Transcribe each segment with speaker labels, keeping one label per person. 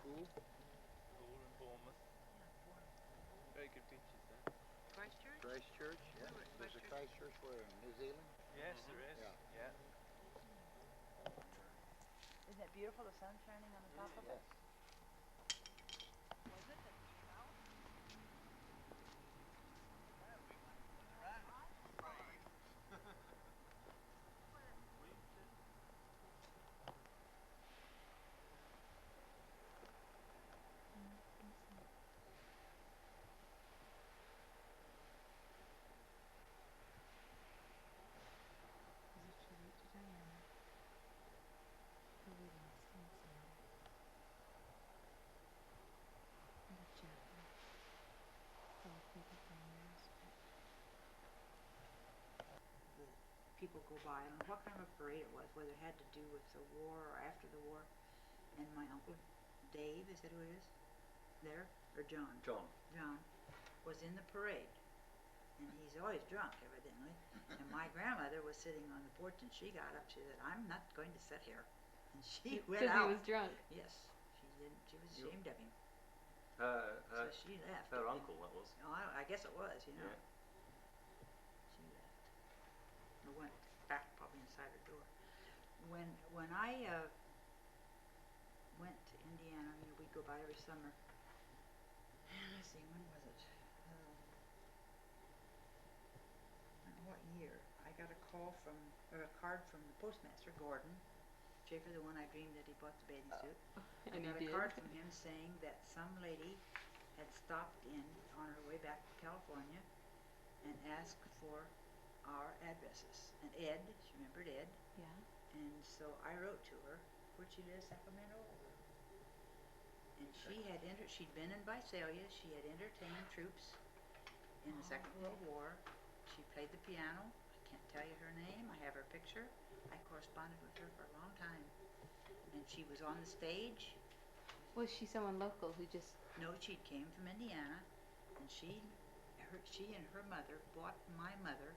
Speaker 1: Pool?
Speaker 2: Pool in Bournemouth.
Speaker 3: Yeah, Bournemouth.
Speaker 2: Very good beaches there.
Speaker 3: Christchurch?
Speaker 1: Christchurch, yeah.
Speaker 3: We were at
Speaker 1: There's a
Speaker 3: Christchurch.
Speaker 1: Christchurch where in New Zealand?
Speaker 2: Yes, there is.
Speaker 1: Yeah.
Speaker 2: Yeah.
Speaker 3: Isn't it beautiful, the sun shining on the top of it?
Speaker 1: Yes.
Speaker 3: Was it that south?
Speaker 2: Well, we went around Prague. We did.
Speaker 4: Is a tribute to Diana, who we lost in Sandy. And a chapel full of people paying their respect.
Speaker 3: The people go by. I don't know what kind of a parade it was, whether it had to do with the war or after the war. And my uncle Dave, is that who it is? There? Or John?
Speaker 5: John.
Speaker 3: John was in the parade. And he's always drunk, evidently. And my grandmother was sitting on the porch, and she got up. She said, "I'm not going to sit here." And she went out.
Speaker 4: Because he was drunk.
Speaker 3: Yes, she didn't. She was ashamed of him. So she left.
Speaker 5: Her uncle, that was.
Speaker 3: Oh, I guess it was, you know.
Speaker 5: Yeah.
Speaker 3: She left. Or went back, probably inside her door. When I went to Indiana, you know, we'd go by every summer. Let's see, when was it? I don't know what year. I got a call from, or a card from the postmaster, Gordon Schaefer, the one I dreamed that he bought the bathing suit. I
Speaker 4: And
Speaker 3: got
Speaker 4: he
Speaker 3: a
Speaker 4: did.
Speaker 3: card from him saying that some lady had stopped in on her way back to California and asked for our addresses. And Ed, she remembered Ed,
Speaker 4: Yeah.
Speaker 3: and so I wrote to her. Where'd she live? Sacramento? And she had she'd been in Visalia. She had entertained troops in the Second World War. She played the piano. I can't tell you her name. I have her picture. I corresponded with her for a long time. And she was on the stage.
Speaker 4: Was she someone local who just...
Speaker 3: No, she came from Indiana, and she and her mother bought my mother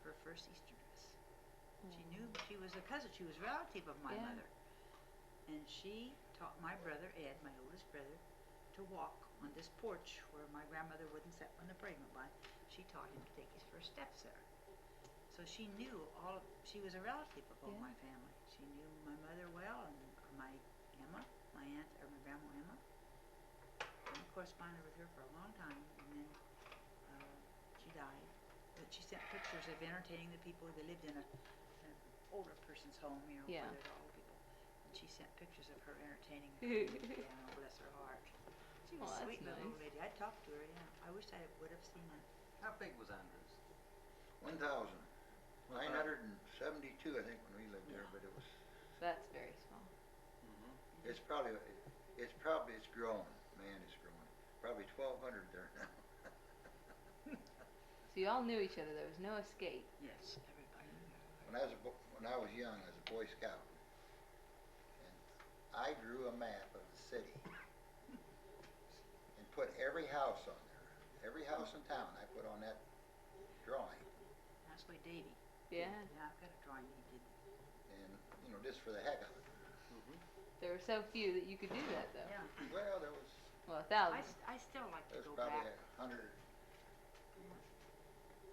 Speaker 3: her first Easter dress. She knew she was a cousin. She was a relative of my
Speaker 4: Yeah.
Speaker 3: mother. And she taught my brother, Ed, my oldest brother, to walk on this porch where my grandmother wouldn't sit when the parade went by. She taught him to take his first steps there. So she knew she was a relative of all
Speaker 4: Yeah.
Speaker 3: my family. She knew my mother well, and my Emma, my aunt, or my grandma Emma. And I corresponded with her for a long time, and then she died. But she sent pictures of entertaining the people. They lived in an older person's home, you know,
Speaker 4: Yeah.
Speaker 3: where they're all people. And she sent pictures of her entertaining the piano, bless her heart. She was
Speaker 4: Well,
Speaker 3: a
Speaker 4: that's
Speaker 3: sweet little
Speaker 4: nice.
Speaker 3: old lady. I talked to her, yeah. I wish I would have seen her.
Speaker 5: How big was Andrews?
Speaker 1: 1,972, I think, when we lived there,
Speaker 3: Yeah.
Speaker 1: but it was.
Speaker 4: That's very small.
Speaker 1: It's grown. Man, it's grown. Probably 1,200 there now.
Speaker 4: So you all knew each other. There was no escape.
Speaker 3: Yes, everybody knew her.
Speaker 1: When I was young, I was a Boy Scout, and I drew a map of the city and put every house on there. Every house in town, I put on that drawing,
Speaker 3: That's why Davy.
Speaker 4: Yeah.
Speaker 3: Yeah, I've got a drawing he did.
Speaker 1: and just for the heck of it.
Speaker 4: There were so few that you could do that, though.
Speaker 3: Yeah.
Speaker 1: Well, there was
Speaker 4: Well, 1,000.
Speaker 3: I still like to
Speaker 1: there's
Speaker 3: go
Speaker 1: probably
Speaker 3: back.
Speaker 1: 100,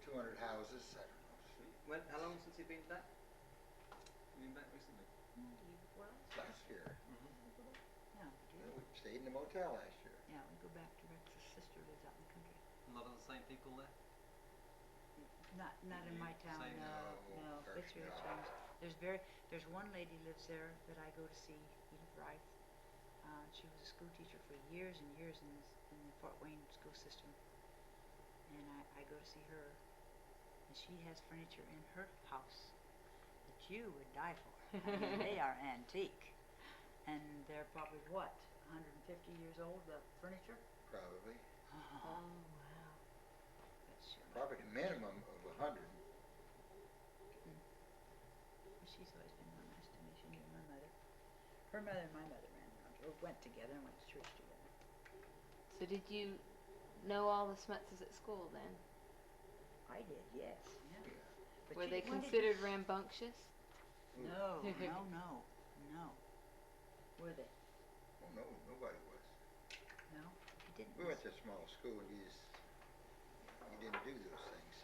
Speaker 1: 200 houses. I don't know.
Speaker 5: How long since you've been back? You've been back recently?
Speaker 3: Well,
Speaker 1: Last year,
Speaker 3: yeah,
Speaker 1: we stayed in the motel last year.
Speaker 3: yeah, we go back to Rex's sister lives out in the country.
Speaker 5: A lot of the same people there?
Speaker 3: Not in my town,
Speaker 5: Same,
Speaker 3: no,
Speaker 1: gosh,
Speaker 3: it's really
Speaker 1: no.
Speaker 3: changed. There's one lady lives there that I go to see, Edith Rife. She was a school teacher for years and years in the Fort Wayne school system. And I go to see her, and she has furniture in her house that you would die for. I mean, they are antique. And they're probably, what, 150 years old, the furniture?
Speaker 1: Probably.
Speaker 4: Oh, wow.
Speaker 3: That's sure.
Speaker 1: Probably a minimum of 100.
Speaker 3: She's always been real nice to me. She knew my mother. Her mother and my mother went together and went to church together.
Speaker 4: So did you know all the Smutses at school then?
Speaker 3: I did, yes. Yeah. But
Speaker 4: Were they
Speaker 3: when did
Speaker 4: considered rambunctious?
Speaker 3: No, no, no, no. Were they?
Speaker 1: Oh no, nobody was.
Speaker 3: No, he didn't.
Speaker 1: We went to a small school and you didn't do those things.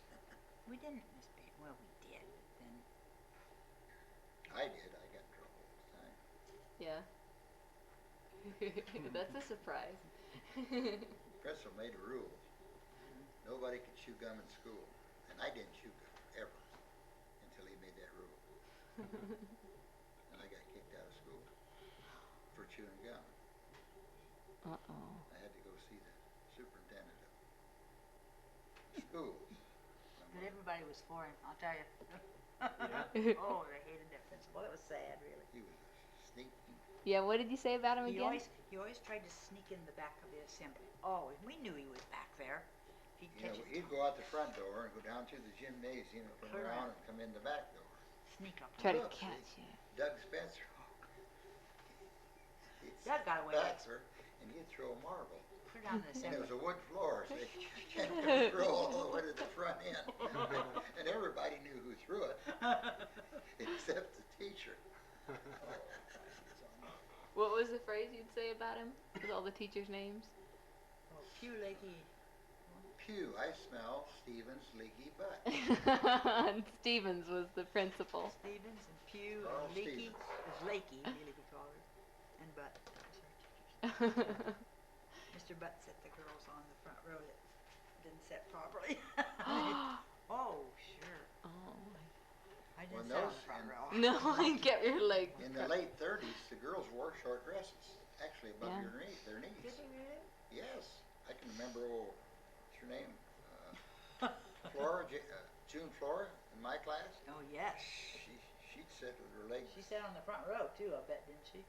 Speaker 3: We didn't misbehave. Well, we did, but then
Speaker 1: I did. I got in trouble all the time.
Speaker 4: Yeah. That's a surprise.
Speaker 1: Principal made a rule. Nobody could chew gum in school. And I didn't chew gum, ever, until he made that rule. And I got kicked out of school for chewing gum.
Speaker 4: Uh-oh.
Speaker 1: I had to go see the superintendent of schools.
Speaker 3: but everybody was for him, I'll tell you. Oh, they hated that principal. That was sad, really.
Speaker 1: He was sneaky.
Speaker 4: Yeah, what did you say about him
Speaker 3: He
Speaker 4: again?
Speaker 3: always tried to sneak in the back of the assembly. Always. We knew he was back there. He'd
Speaker 1: You know,
Speaker 3: catch us
Speaker 1: he'd go out the front door and go down to the gymnasium and come
Speaker 3: Clear
Speaker 1: around
Speaker 3: out.
Speaker 1: and come in the back door.
Speaker 3: sneak up.
Speaker 4: Try to
Speaker 1: Look,
Speaker 4: catch
Speaker 1: see,
Speaker 4: you.
Speaker 1: Doug Spencer. He'd
Speaker 3: Doug got away with
Speaker 1: back
Speaker 3: it.
Speaker 1: her, and he'd throw a marble.
Speaker 3: Put it on the
Speaker 1: And it
Speaker 3: assembly.
Speaker 1: was a wood floor, so you can't come through all the way to the front end. And everybody knew who threw it, except the teacher.
Speaker 4: What was the phrase you'd say about him? With all the teachers' names?
Speaker 3: Oh, Pew Lakey.
Speaker 1: Pew, I smell Stevens' leaky butt.
Speaker 4: And Stevens was the principal.
Speaker 3: Stevens and Pew
Speaker 1: Carl
Speaker 3: and Leakey.
Speaker 1: Stevens.
Speaker 3: It was Lakey, really we called her. And Butt. That was our teachers. Mr. Butt set the girls on the front row that didn't set properly. Oh, sure.
Speaker 4: Oh
Speaker 3: I
Speaker 1: Well,
Speaker 3: didn't sit on
Speaker 1: those-
Speaker 3: the front
Speaker 1: and-
Speaker 3: row.
Speaker 4: no, I get your leg.
Speaker 1: In the late 30s, the girls wore short dresses, actually above
Speaker 4: Yeah.
Speaker 1: their knees.
Speaker 3: Did they really?
Speaker 1: Yes, I can remember, what's her name? June Flora in my class.
Speaker 3: Oh, yes.
Speaker 1: She'd sit with her legs.
Speaker 3: She sat on the front row, too, I bet, didn't she?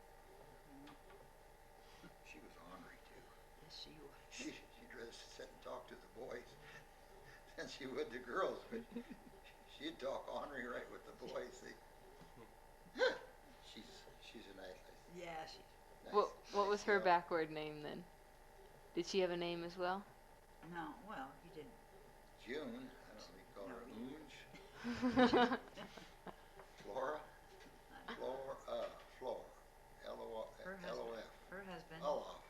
Speaker 1: She was ornery too.
Speaker 3: Yes, she was.
Speaker 1: She'd rather sit and talk to the boys than she would the girls, but she'd talk ornery right with the boys. She's a nice
Speaker 3: Yeah, she.
Speaker 4: What was her
Speaker 1: girl.
Speaker 4: backward name then? Did she have a name as well?
Speaker 3: No, well, he didn't.
Speaker 1: June, I don't know if you call
Speaker 3: No,
Speaker 1: her
Speaker 3: he-
Speaker 1: Oonge. Flora, Flora,
Speaker 3: Her
Speaker 1: L-O-F,
Speaker 3: Her husband.
Speaker 1: Olof,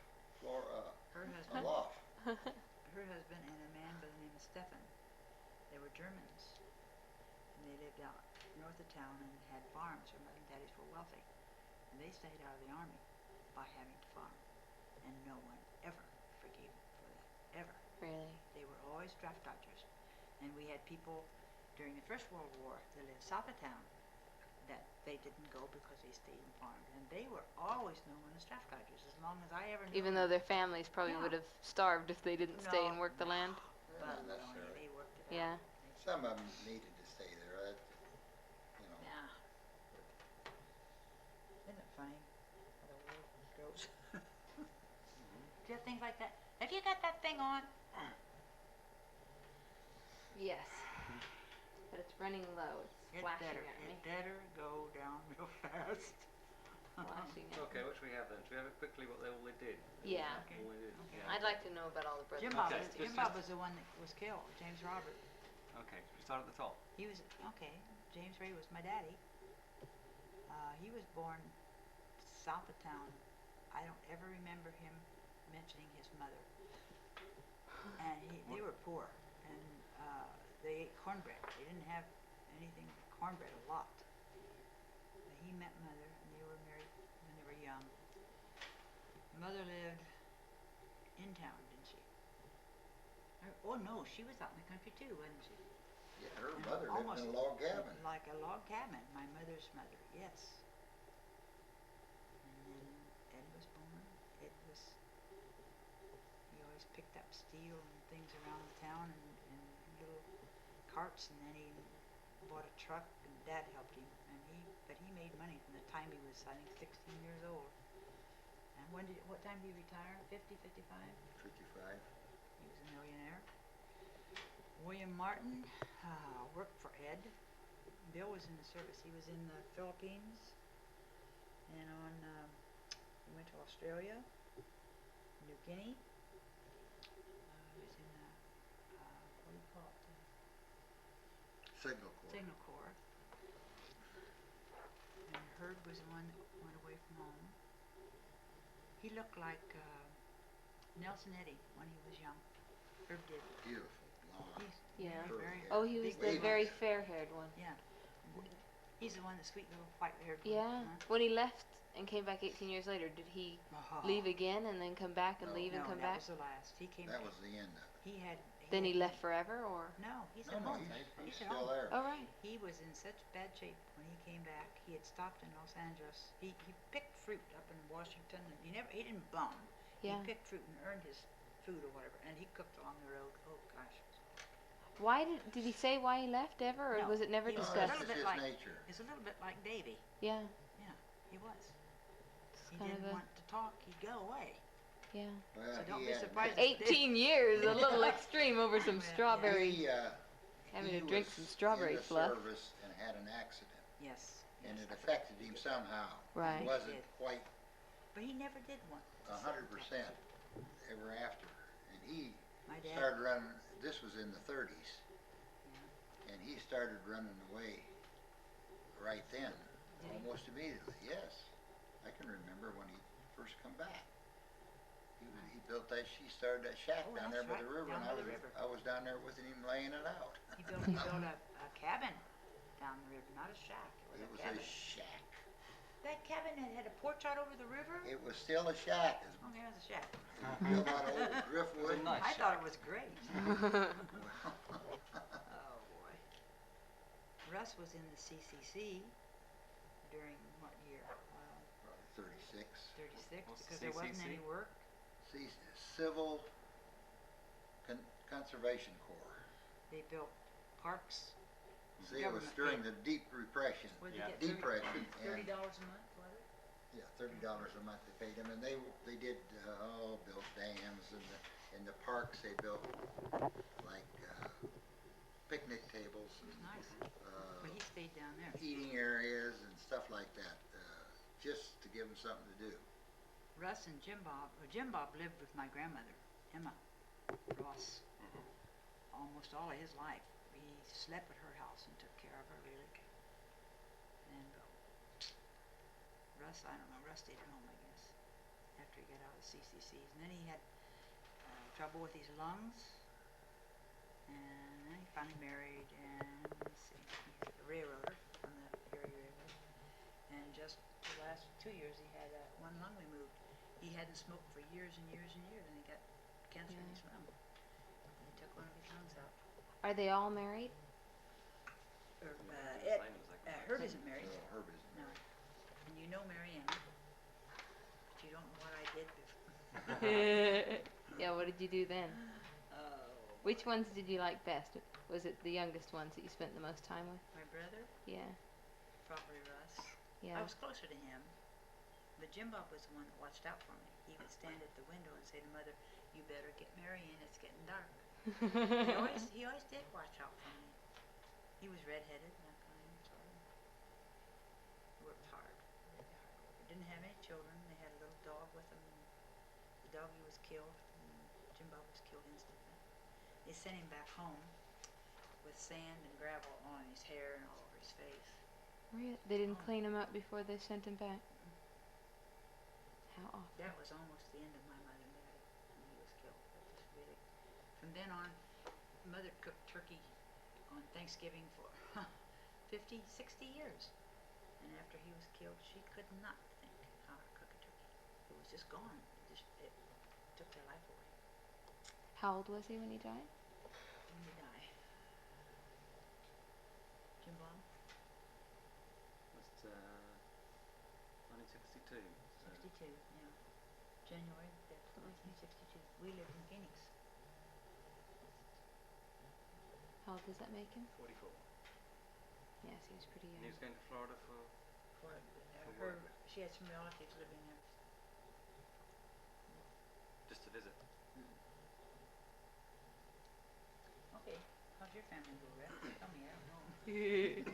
Speaker 1: Flora,
Speaker 3: Her husband.
Speaker 1: Olof.
Speaker 3: Her husband and a man by the name of Stefan. They were Germans. And they lived out north of town and had farms. Her mother and daddies were wealthy. And they stayed out of the army by having to farm. And no one ever forgave them for that. Ever.
Speaker 4: Really?
Speaker 3: They were always draft dodgers. And we had people during the First World War that lived south of town that they didn't go because they stayed and farmed. And they were always known as draft dodgers as long as I ever knew
Speaker 4: Even
Speaker 3: them.
Speaker 4: though their families probably
Speaker 3: Yeah.
Speaker 4: would have starved if they didn't stay and
Speaker 3: No,
Speaker 4: work the land.
Speaker 1: Not
Speaker 3: But
Speaker 1: necessarily.
Speaker 3: they worked it
Speaker 4: Yeah.
Speaker 3: out.
Speaker 1: Some of them needed to stay there,
Speaker 3: Yeah. Isn't it funny how the world goes? Do you have things like that? Have you got that thing on?
Speaker 4: Yes. But it's running low. It's flashing at me.
Speaker 3: It better go down real fast.
Speaker 4: Flashing at
Speaker 5: Okay,
Speaker 4: me.
Speaker 5: what should we have then? Should we have it quickly what all they did?
Speaker 4: Yeah.
Speaker 3: Okay.
Speaker 5: All they did.
Speaker 3: Okay.
Speaker 5: Yeah.
Speaker 4: I'd like to know about all the brothers.
Speaker 3: Jim
Speaker 4: and
Speaker 3: Bob,
Speaker 5: Okay,
Speaker 4: sisters.
Speaker 3: Jim Bob was the one that was killed, James Robert.
Speaker 5: Okay, should we start at the top?
Speaker 3: He was, okay, James Ray was my daddy. He was born south of town. I don't ever remember him mentioning his mother. And they were poor, and they ate cornbread. They didn't have anything but cornbread a lot. But he met mother, and they were married when they were young. Mother lived in town, didn't she? Oh no, she was out in the country too, wasn't she?
Speaker 1: Yeah, her
Speaker 3: And
Speaker 1: mother lived in a log cabin.
Speaker 3: Like a log cabin, my mother's mother, yes. And then Ed was born. Ed was, he always picked up steel and things around the town and little carts, and then he bought a truck, and Dad helped him. But he made money from the time he was, I think, 16 years old. And what time did he retire? 50, 55?
Speaker 1: 55.
Speaker 3: He was a millionaire. William Martin worked for Ed. Bill was in the service. He was in the Philippines, and he went to Australia, New Guinea. He was in the what do you call it?
Speaker 1: Signal Corps.
Speaker 3: Signal Corps. And Hurd was the one that went away from home. He looked like Nelson Eddy when he was young. Herb did.
Speaker 1: Beautiful, blonde.
Speaker 3: He's
Speaker 4: Yeah.
Speaker 1: curly
Speaker 3: very,
Speaker 1: hair.
Speaker 4: Oh, he was
Speaker 3: big
Speaker 4: the
Speaker 1: Wavy
Speaker 4: very
Speaker 1: hair.
Speaker 4: fair-haired one.
Speaker 3: yeah. He's the one, the sweet little white-haired one.
Speaker 4: Yeah. When he left and came back 18 years later, did he
Speaker 3: Uh-huh.
Speaker 4: leave again and then come back and
Speaker 1: No.
Speaker 4: leave and
Speaker 3: No,
Speaker 4: come
Speaker 3: that
Speaker 4: back?
Speaker 3: was the last. He came.
Speaker 1: That was the end of it.
Speaker 3: He had.
Speaker 4: Then he
Speaker 3: had-
Speaker 4: left forever, or?
Speaker 3: No, he's
Speaker 1: No,
Speaker 3: at
Speaker 1: no,
Speaker 3: home.
Speaker 1: he's
Speaker 3: at
Speaker 1: still
Speaker 3: home.
Speaker 1: there.
Speaker 4: Oh, right.
Speaker 3: He was in such bad shape when he came back. He had stopped in Los Angeles. He picked fruit up in Washington, and he didn't bum.
Speaker 4: Yeah.
Speaker 3: He picked fruit and earned his food or whatever, and he cooked along the road. Oh gosh,
Speaker 4: Why did he say why he left ever, or
Speaker 3: No,
Speaker 4: was it never
Speaker 3: he was
Speaker 1: No,
Speaker 3: a
Speaker 1: that's
Speaker 4: discussed?
Speaker 3: little
Speaker 1: just
Speaker 3: bit
Speaker 1: his
Speaker 3: like-
Speaker 1: nature.
Speaker 3: it's a little bit like Davy.
Speaker 4: Yeah.
Speaker 3: Yeah, he was.
Speaker 4: It's
Speaker 3: He
Speaker 4: kind
Speaker 3: didn't
Speaker 4: of a
Speaker 3: want to talk. He'd go away.
Speaker 4: yeah.
Speaker 1: Well,
Speaker 3: So don't
Speaker 1: he
Speaker 3: be
Speaker 1: had-
Speaker 3: surprised.
Speaker 4: 18 years, a little extreme over some
Speaker 3: Well, yeah.
Speaker 4: strawberry.
Speaker 1: He
Speaker 4: Having to drink
Speaker 1: was
Speaker 4: some strawberry
Speaker 1: in the
Speaker 4: fluff.
Speaker 1: service and had an accident,
Speaker 3: Yes.
Speaker 1: and
Speaker 3: yes,
Speaker 1: it affected him somehow.
Speaker 4: Right.
Speaker 1: He wasn't
Speaker 3: It did.
Speaker 1: quite
Speaker 3: But he never did want. to sit and talk.
Speaker 1: 100% ever after. And he
Speaker 3: My dad.
Speaker 1: started running, this was in the 30s,
Speaker 3: Yeah.
Speaker 1: and he started running away right then,
Speaker 3: Did he?
Speaker 1: almost immediately. Yes, I can remember when he first come back. He built that, he started that shack
Speaker 3: Oh,
Speaker 1: down there
Speaker 3: that's
Speaker 1: by the
Speaker 3: right,
Speaker 1: river,
Speaker 3: down
Speaker 1: and
Speaker 3: by the river.
Speaker 1: I was down there with him laying it out.
Speaker 3: He built a cabin down the river, not a shack. It
Speaker 1: It
Speaker 3: was
Speaker 1: was
Speaker 3: a cabin.
Speaker 1: a shack.
Speaker 3: That cabin had a porch out over the river?
Speaker 1: It was still a shack. It
Speaker 3: Okay, it was a shack.
Speaker 1: was built out of old driftwood.
Speaker 5: It's a nice
Speaker 3: I thought
Speaker 5: shack.
Speaker 3: it was great. Oh, boy. Russ was in the CCC during what year?
Speaker 1: Probably 36.
Speaker 3: 36,
Speaker 5: What's
Speaker 3: because
Speaker 5: the
Speaker 3: there wasn't
Speaker 5: CCC?
Speaker 3: any work.
Speaker 1: See, Civil Conservation Corps.
Speaker 3: They built parks.
Speaker 1: See, it was
Speaker 3: Government
Speaker 1: during
Speaker 3: paid.
Speaker 1: the Deep Repression.
Speaker 3: What'd
Speaker 5: Yeah.
Speaker 3: you get?
Speaker 1: Depression.
Speaker 3: $30
Speaker 1: And,
Speaker 3: a month, was it?
Speaker 1: yeah, $30 a month they paid them, and they did built dams and the parks they built like picnic tables and
Speaker 3: Nice. But he stayed down there.
Speaker 1: eating areas and stuff like that, just to give them something to do.
Speaker 3: Russ and Jim Bob lived with my grandmother, Emma Ross, almost all of his life. He slept at her house and took care of her, really. And Russ, I don't know, Russ stayed at home, I guess, after he got out of the CCCs. And then he had trouble with his lungs, and then he finally married, and let's see, he's a railroader on the Erie Railroad. And just the last 2 years, he had one lung removed. He hadn't smoked for years and years and years, and he got cancer in his lung. They took one of his lungs out.
Speaker 4: Are they all married?
Speaker 3: Or,
Speaker 5: The
Speaker 3: Ed,
Speaker 5: same as like
Speaker 3: Herb isn't married.
Speaker 1: Herb isn't
Speaker 3: No.
Speaker 1: married.
Speaker 3: And you know Marianne, but you don't know what I did before.
Speaker 4: Yeah, what did you do then?
Speaker 3: Oh.
Speaker 4: Which ones did you like best? Was it the youngest ones that you spent the most time with?
Speaker 3: My brother,
Speaker 4: Yeah.
Speaker 3: probably Russ.
Speaker 4: Yeah.
Speaker 3: I was closer to him, but Jim Bob was the one that watched out for me. He would stand at the window and say to Mother, "You better get Marianne, it's getting dark." He always did watch out for me. He was redheaded and that kind, so he worked hard, really hard worker. Didn't have any children. They had a little dog with them. And the doggy was killed, and Jim Bob was killed instantly. They sent him back home with sand and gravel on his hair and all over his face.
Speaker 4: Really? They didn't
Speaker 3: Oh.
Speaker 4: clean him up before they sent him back? How awful.
Speaker 3: That was almost the end of my mother and daddy when he was killed. That was really. From then on, Mother cooked turkey on Thanksgiving for 50, 60 years. And after he was killed, she could not think how to cook a turkey. It was just gone. It took their life away.
Speaker 4: How old was he when he died?
Speaker 3: When he died. Jim Bob?
Speaker 5: That's 1962. So
Speaker 3: 62, yeah. January 5th, 1962. We lived in Phoenix.
Speaker 4: How old does that make him?
Speaker 5: 44.
Speaker 4: Yes, he was pretty
Speaker 5: And he
Speaker 4: young.
Speaker 5: was going to Florida for.
Speaker 3: For
Speaker 5: work.
Speaker 3: she had some relatives living there.
Speaker 5: Just to visit.
Speaker 3: Okay, how's your family go, Red? Tell me, I don't know.